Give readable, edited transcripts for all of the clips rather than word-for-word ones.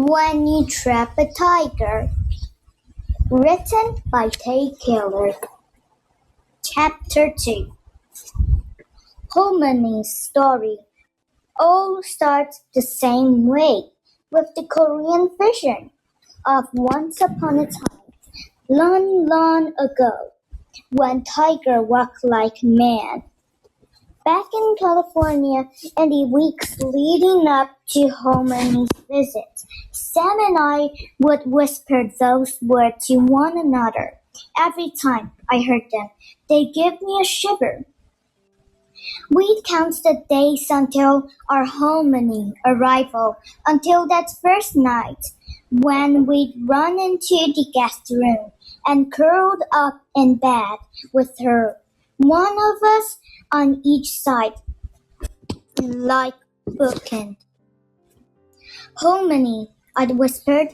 When You Trap a Tiger, written by Tay Keller. Chapter 2. Homony's story all starts the same way, with the Korean version of Once Upon a Time, long, long ago, when tiger walked like man. Back in California, in the weeks leading up to Homony's visit, Sam and I would whisper those words to one another. Every time I heard them, they give me a shiver. We'd count the days until our Homony arrival, until that first night when we'd run into the guest room and curled up in bed with her, one of us on each side, like bookend. Homony, I'd whispered,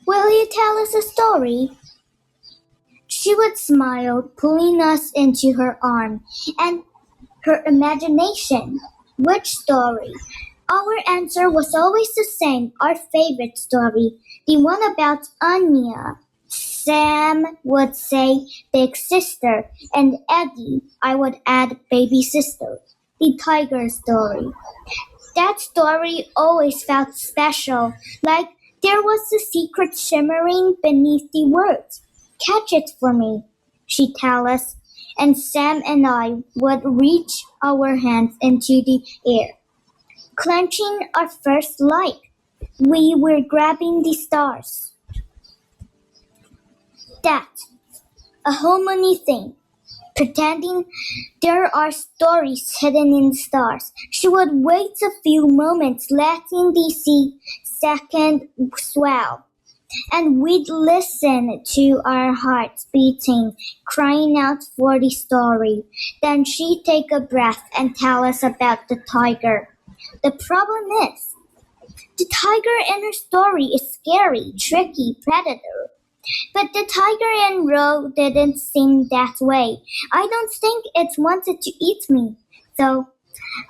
will you tell us a story? She would smile, pulling us into her arm, and her imagination. Which story? Our answer was always the same, our favorite story, the one about Anya. Sam would say big sister, and Eddie, I would add baby sister, the tiger story. That story always felt special, like there was a secret shimmering beneath the words. Catch it for me, she'd tell us, and Sam and I would reach our hands into the air, clenching our fists like we were grabbing the stars. That, a Homony thing, pretending there are stories hidden in the stars. She would wait a few moments, letting the second swell, and we'd listen to our hearts beating, crying out for the story. Then she'd take a breath and tell us about the tiger. The problem is, the tiger in her story is scary, tricky predator. But the tiger in Ro didn't seem that way. I don't think it wanted to eat me, though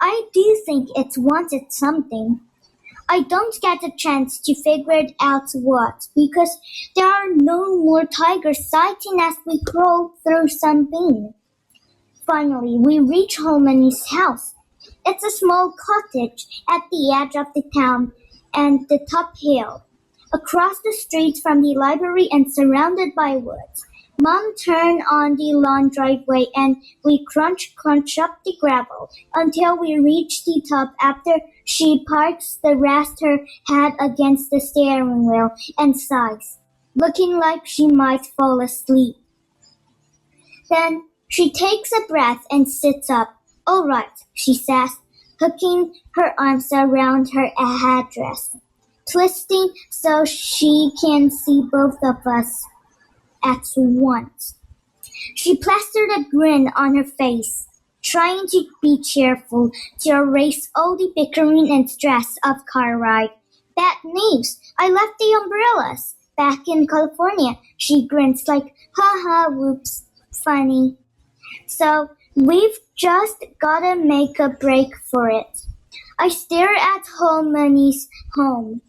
I do think it wanted something. I don't get a chance to figure it out what, because there are no more tigers sighting as we crawl through Sunbeam. Finally, we reach Homony's house. It's a small cottage at the edge of the town and the top hill, across the street from the library and surrounded by woods. Mom turned on the long driveway and we crunch up the gravel until we reach the top after she parks the rest her head against the steering wheel and sighs, looking like she might fall asleep. Then she takes a breath and sits up. All right, she says, hooking her arms around her headdress, twisting so she can see both of us at once. She plastered a grin on her face, trying to be cheerful to erase all the bickering and stress of car ride. Bad news, I left the umbrellas back in California. She grins like, haha, whoops, funny. So we've just gotta make a break for it. I stare at Homony's home.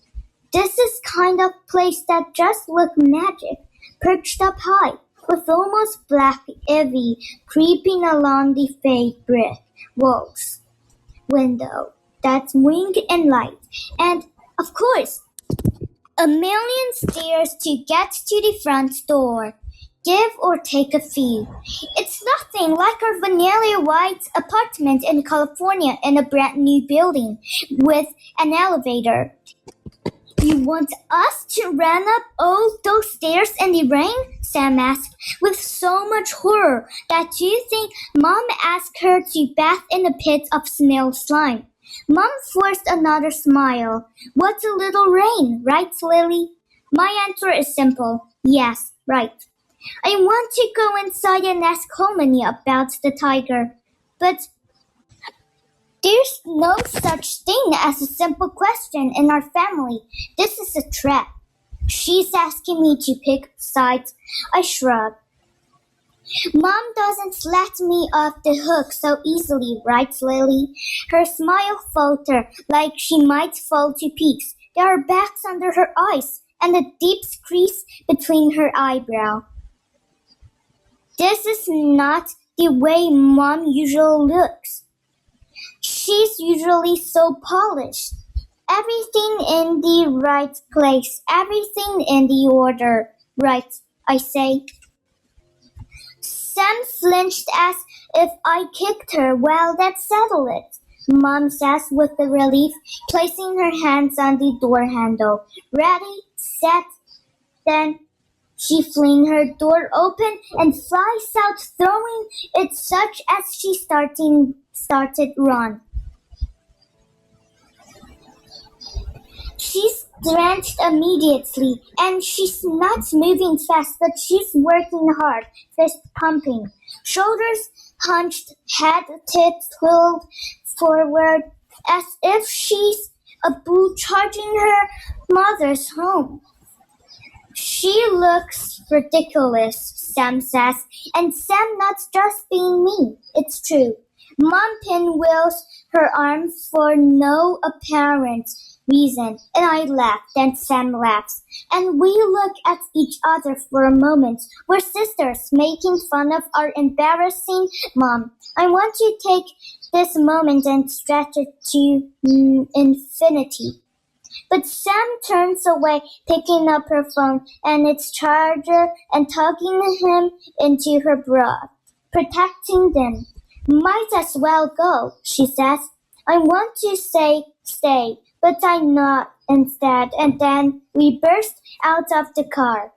This is kind of place that just look magic, perched up high, with almost black ivy creeping along the fake brick walls. Window that's winged in light, and, of course, a million stairs to get to the front door. Give or take a fee. It's nothing like our vanilla white apartment in California in a brand new building with an elevator. You want us to run up all those stairs in the rain? Sam asked, with so much horror that you think Mom asked her to bath in a pit of snail slime. Mom forced another smile. What's a little rain, right, Lily? My answer is simple. Yes, right. I want to go inside and ask Homony about the tiger, but there's no such thing as a simple question in our family. This is a trap. She's asking me to pick sides. I shrug. Mom doesn't let me off the hook so easily, right, Lily? Her smile faltered like she might fall to pieces. There are bags under her eyes and a deep crease between her eyebrow. This is not the way Mom usually looks. She's usually so polished. Everything in the right place, everything in the order. Right, I say. Sam flinched as if I kicked her. Well, that settled it, Mom says with relief, placing her hands on the door handle. Ready, set, then she flings her door open and flies out, throwing it such as she started run. She's drenched immediately, and she's not moving fast, but she's working hard, fist pumping, shoulders hunched, head tilted forward, as if she's a bull charging her mother's home. She looks ridiculous, Sam says, and Sam not just being mean. It's true. Mom pinwheels her arm for no apparent reason, and I laugh, then Sam laughs, and we look at each other for a moment. We're sisters, making fun of our embarrassing mom. I want to take this moment and stretch it to infinity. But Sam turns away, picking up her phone and its charger and tugging him into her bra, protecting them. Might as well go, she says. I want to say stay, but I'm not instead, and then we burst out of the car.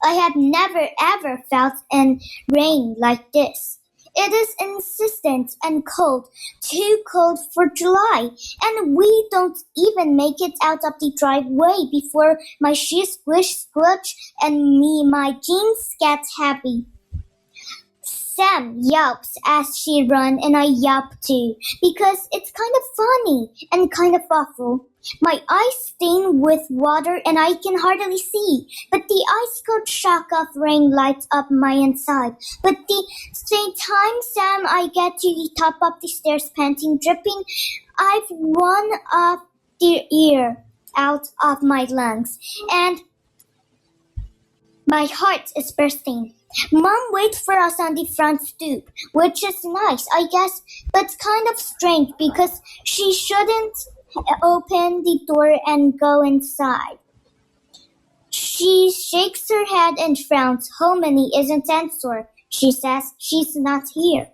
I have never ever felt in rain like this. It is insistent and cold, too cold for July, and we don't even make it out of the driveway before my shoes squish, squelch, and my jeans get heavy. Sam yelps as she runs, and I yelp too, because it's kind of funny and kind of awful. My eyes stain with water and I can hardly see, but the ice cold shock of rain lights up my inside. But the same time, Sam, I get to the top of the stairs, panting, dripping. I've run off the air out of my lungs, and my heart is bursting. Mom waits for us on the front stoop, which is nice, I guess, but kind of strange because she shouldn't open the door and go inside. She shakes her head and frowns. Hominy isn't answer, she says. She's not here.